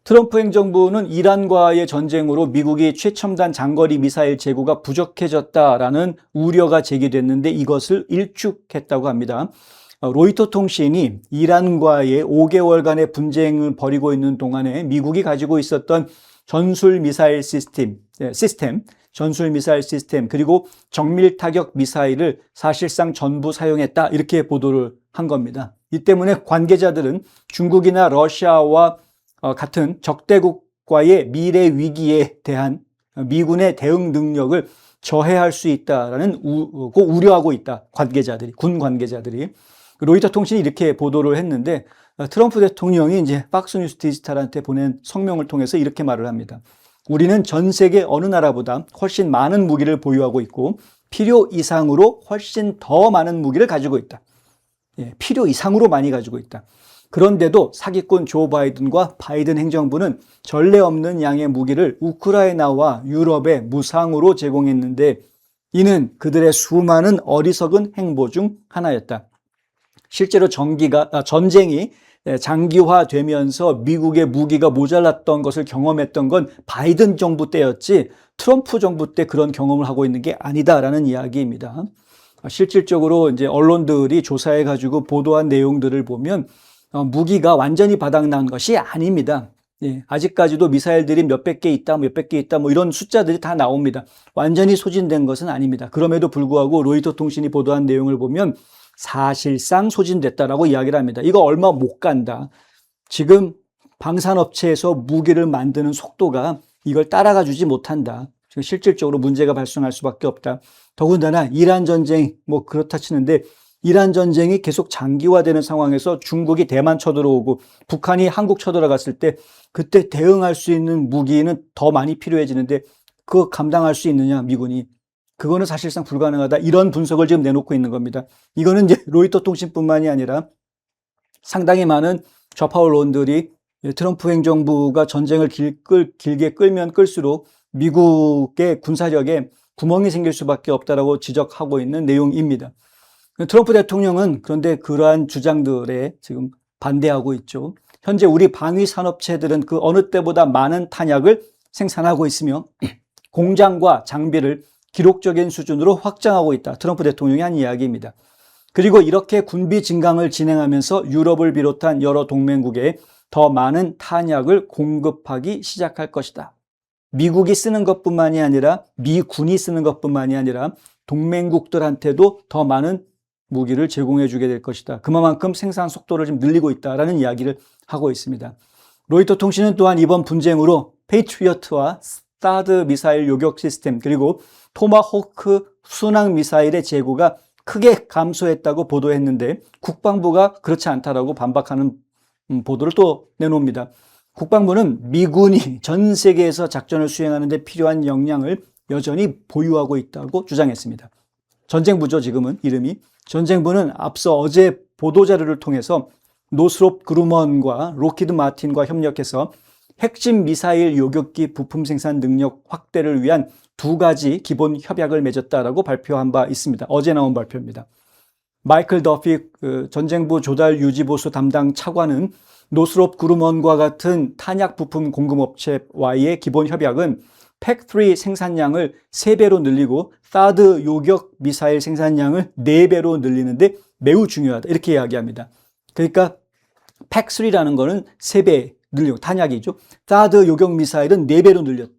트럼프 행정부는 이란과의 전쟁으로 미국이 최첨단 장거리 미사일 재고가 부족해졌다라는 우려가 제기됐는데 이것을 일축했다고 합니다. 로이터 통신이 이란과의 5개월간의 분쟁을 벌이고 있는 동안에 미국이 가지고 있었던 전술 미사일 시스템, 그리고 정밀 타격 미사일을 사실상 전부 사용했다. 이렇게 보도를 한 겁니다. 이 때문에 관계자들은 중국이나 러시아와 같은 적대국과의 미래 위기에 대한 미군의 대응 능력을 저해할 수 있다라는 우려하고 있다. 군 관계자들이. 로이터 통신이 이렇게 보도를 했는데 트럼프 대통령이 이제 박스뉴스 디지털한테 보낸 성명을 통해서 이렇게 말을 합니다. 우리는 전 세계 어느 나라보다 훨씬 많은 무기를 보유하고 있고 필요 이상으로 훨씬 더 많은 무기를 가지고 있다. 필요 이상으로 많이 가지고 있다. 그런데도 사기꾼 조 바이든과 바이든 행정부는 전례 없는 양의 무기를 우크라이나와 유럽에 무상으로 제공했는데 이는 그들의 수많은 어리석은 행보 중 하나였다. 실제로 전쟁이 장기화되면서 미국의 무기가 모자랐던 것을 경험했던 건 바이든 정부 때였지 트럼프 정부 때 그런 경험을 하고 있는 게 아니다라는 이야기입니다. 실질적으로 이제 언론들이 조사해가지고 보도한 내용들을 보면 무기가 완전히 바닥난 것이 아닙니다. 아직까지도 미사일들이 몇백 개 있다, 뭐 이런 숫자들이 다 나옵니다. 완전히 소진된 것은 아닙니다. 그럼에도 불구하고 로이터 통신이 보도한 내용을 보면 사실상 소진됐다라고 이야기를 합니다. 이거 얼마 못 간다. 지금 방산업체에서 무기를 만드는 속도가 이걸 따라가 주지 못한다. 실질적으로 문제가 발생할 수밖에 없다. 더군다나 이란 전쟁 뭐 그렇다 치는데 이란 전쟁이 계속 장기화되는 상황에서 중국이 대만 쳐들어오고 북한이 한국 쳐들어갔을 때 그때 대응할 수 있는 무기는 더 많이 필요해지는데 그거 감당할 수 있느냐 미군이. 그거는 사실상 불가능하다. 이런 분석을 지금 내놓고 있는 겁니다. 이거는 이제 로이터 통신뿐만이 아니라 상당히 많은 좌파 언론들이 트럼프 행정부가 전쟁을 길게 끌면 끌수록 미국의 군사력에 구멍이 생길 수밖에 없다라고 지적하고 있는 내용입니다. 트럼프 대통령은 그런데 그러한 주장들에 지금 반대하고 있죠. 현재 우리 방위 산업체들은 그 어느 때보다 많은 탄약을 생산하고 있으며 공장과 장비를 기록적인 수준으로 확장하고 있다. 트럼프 대통령이 한 이야기입니다. 그리고 이렇게 군비 증강을 진행하면서 유럽을 비롯한 여러 동맹국에 더 많은 탄약을 공급하기 시작할 것이다. 미국이 쓰는 것뿐만이 아니라 미군이 쓰는 것뿐만이 아니라 동맹국들한테도 더 많은 무기를 제공해 주게 될 것이다. 그만큼 생산 속도를 좀 늘리고 있다라는 이야기를 하고 있습니다. 로이터 통신은 또한 이번 분쟁으로 페이트리어트와 스타드 미사일 요격 시스템 그리고 토마호크 순항 미사일의 재고가 크게 감소했다고 보도했는데 국방부가 그렇지 않다라고 반박하는 보도를 또 내놓습니다. 국방부는 미군이 전 세계에서 작전을 수행하는 데 필요한 역량을 여전히 보유하고 있다고 주장했습니다. 전쟁부죠, 지금은 이름이. 전쟁부는 앞서 어제 보도자료를 통해서 노스롭 그루먼과 로키드 마틴과 협력해서 핵심 미사일 요격기 부품 생산 능력 확대를 위한 2가지 기본 협약을 맺었다라고 발표한 바 있습니다. 어제 나온 발표입니다. 마이클 더피 전쟁부 조달 유지보수 담당 차관은 노스롭 그루먼과 같은 탄약 부품 공급업체와의 기본 협약은 팩3 생산량을 3배로 늘리고 사드 요격 미사일 생산량을 4배로 늘리는데 매우 중요하다. 이렇게 이야기합니다. 그러니까 팩3라는 거는 3배 늘리고 탄약이죠. 사드 요격 미사일은 4배로 늘렸.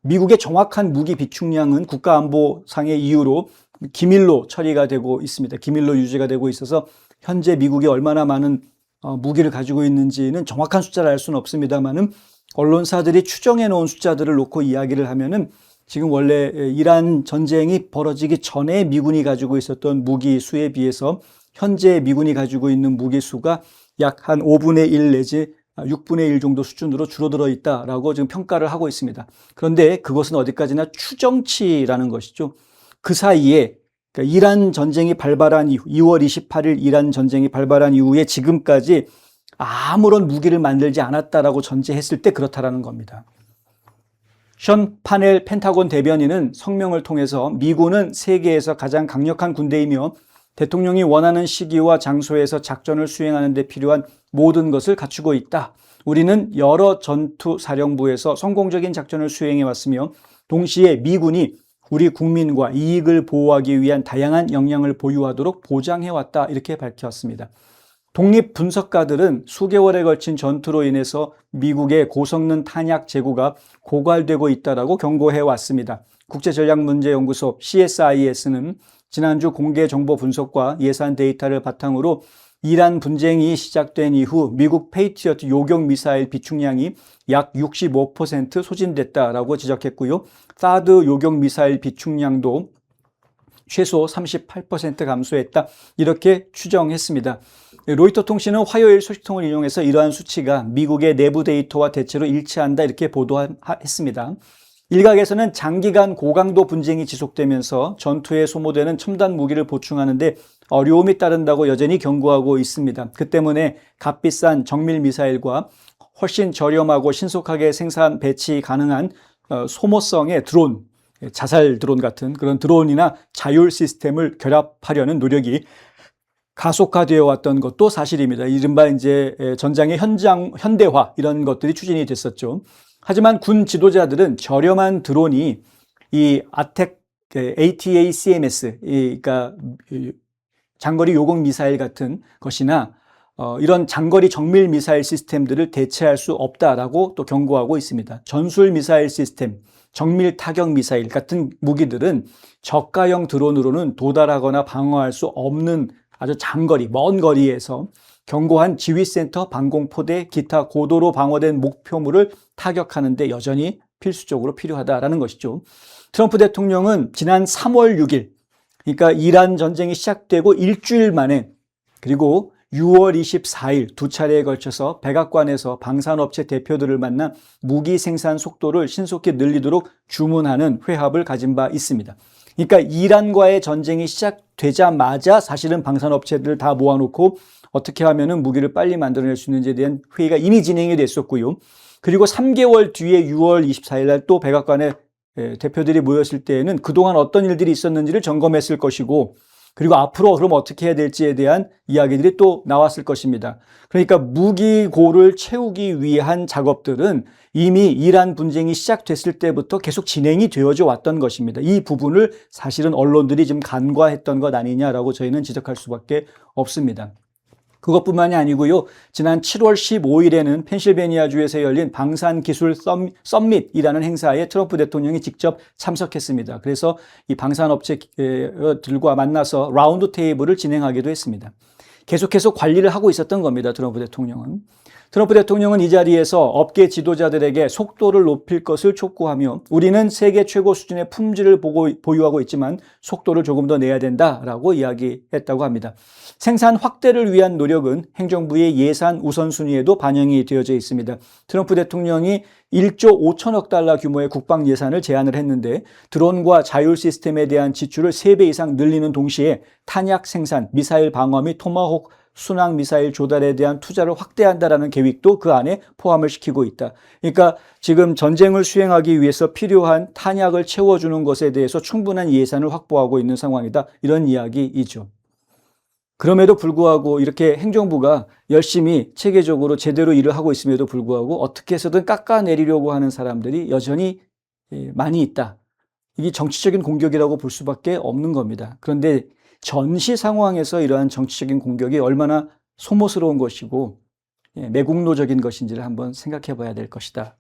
미국의 정확한 무기 비축량은 국가안보상의 이유로 기밀로 처리가 되고 있습니다. 기밀로 유지가 되고 있어서 현재 미국이 얼마나 많은 무기를 가지고 있는지는 정확한 숫자를 알 수는 없습니다만은 언론사들이 추정해 놓은 숫자들을 놓고 이야기를 하면은 지금 원래 이란 전쟁이 벌어지기 전에 미군이 가지고 있었던 무기 수에 비해서 현재 미군이 가지고 있는 무기 수가 약 한 5분의 1 내지 6분의 1 정도 수준으로 줄어들어 있다라고 지금 평가를 하고 있습니다. 그런데 그것은 어디까지나 추정치라는 것이죠. 그 사이에 그러니까 이란 전쟁이 발발한 이후 2월 28일 이란 전쟁이 발발한 이후에 지금까지 아무런 무기를 만들지 않았다라고 전제했을 때 그렇다라는 겁니다. 션 파넬 펜타곤 대변인은 성명을 통해서 미군은 세계에서 가장 강력한 군대이며 대통령이 원하는 시기와 장소에서 작전을 수행하는 데 필요한 모든 것을 갖추고 있다. 우리는 여러 전투 사령부에서 성공적인 작전을 수행해 왔으며 동시에 미군이 우리 국민과 이익을 보호하기 위한 다양한 역량을 보유하도록 보장해 왔다 이렇게 밝혔습니다. 독립 분석가들은 수개월에 걸친 전투로 인해서 미국의 고성능 탄약 재고가 고갈되고 있다라고 경고해 왔습니다. 국제전략문제연구소 CSIS는 지난주 공개 정보 분석과 예산 데이터를 바탕으로 이란 분쟁이 시작된 이후 미국 페이트리어트 요격 미사일 비축량이 약 65% 소진됐다라고 지적했고요. 사드 요격 미사일 비축량도 최소 38% 감소했다 이렇게 추정했습니다. 로이터 통신은 화요일 소식통을 인용해서 이러한 수치가 미국의 내부 데이터와 대체로 일치한다 이렇게 보도했습니다. 일각에서는 장기간 고강도 분쟁이 지속되면서 전투에 소모되는 첨단 무기를 보충하는 데 어려움이 따른다고 여전히 경고하고 있습니다. 그 때문에 값비싼 정밀 미사일과 훨씬 저렴하고 신속하게 생산 배치 가능한 소모성의 드론, 자살 드론 같은 그런 드론이나 자율 시스템을 결합하려는 노력이 가속화되어 왔던 것도 사실입니다. 이른바 이제 전장의 현대화 이런 것들이 추진이 됐었죠. 하지만 군 지도자들은 저렴한 드론이 이 ATACMS, 그러니까 장거리 요격 미사일 같은 것이나 이런 장거리 정밀 미사일 시스템들을 대체할 수 없다라고 또 경고하고 있습니다. 전술 미사일 시스템, 정밀 타격 미사일 같은 무기들은 저가형 드론으로는 도달하거나 방어할 수 없는 아주 장거리, 먼 거리에서 견고한 지휘센터, 방공포대, 기타 고도로 방어된 목표물을 타격하는 데 여전히 필수적으로 필요하다라는 것이죠. 트럼프 대통령은 지난 3월 6일, 그러니까 이란 전쟁이 시작되고 일주일 만에 그리고 6월 24일 두 차례에 걸쳐서 백악관에서 방산업체 대표들을 만나 무기 생산 속도를 신속히 늘리도록 주문하는 회합을 가진 바 있습니다. 그러니까 이란과의 전쟁이 시작되자마자 사실은 방산업체들을 다 모아놓고 어떻게 하면은 무기를 빨리 만들어낼 수 있는지에 대한 회의가 이미 진행이 됐었고요. 그리고 3개월 뒤에 6월 24일 날 또 백악관에 대표들이 모였을 때에는 그동안 어떤 일들이 있었는지를 점검했을 것이고 그리고 앞으로 그럼 어떻게 해야 될지에 대한 이야기들이 또 나왔을 것입니다. 그러니까 무기고를 채우기 위한 작업들은 이미 이란 분쟁이 시작됐을 때부터 계속 진행이 되어져 왔던 것입니다. 이 부분을 사실은 언론들이 좀 간과했던 것 아니냐라고 저희는 지적할 수밖에 없습니다. 그것뿐만이 아니고요. 지난 7월 15일에는 펜실베니아주에서 열린 방산기술 썸밋이라는 행사에 트럼프 대통령이 직접 참석했습니다. 그래서 이 방산업체들과 만나서 라운드 테이블을 진행하기도 했습니다. 계속해서 관리를 하고 있었던 겁니다. 트럼프 대통령은. 트럼프 대통령은 이 자리에서 업계 지도자들에게 속도를 높일 것을 촉구하며 우리는 세계 최고 수준의 품질을 보유하고 있지만 속도를 조금 더 내야 된다라고 이야기했다고 합니다. 생산 확대를 위한 노력은 행정부의 예산 우선순위에도 반영이 되어져 있습니다. 트럼프 대통령이 1조 5천억 달러 규모의 국방 예산을 제안을 했는데 드론과 자율 시스템에 대한 지출을 3배 이상 늘리는 동시에 탄약 생산, 미사일 방어 및 토마호크 순항 미사일 조달에 대한 투자를 확대한다라는 계획도 그 안에 포함을 시키고 있다. 그러니까 지금 전쟁을 수행하기 위해서 필요한 탄약을 채워주는 것에 대해서 충분한 예산을 확보하고 있는 상황이다. 이런 이야기이죠. 그럼에도 불구하고 이렇게 행정부가 열심히 체계적으로 제대로 일을 하고 있음에도 불구하고 어떻게 해서든 깎아내리려고 하는 사람들이 여전히 많이 있다. 이게 정치적인 공격이라고 볼 수밖에 없는 겁니다. 그런데 전시 상황에서 이러한 정치적인 공격이 얼마나 소모스러운 것이고 매국노적인 것인지를 한번 생각해 봐야 될 것이다.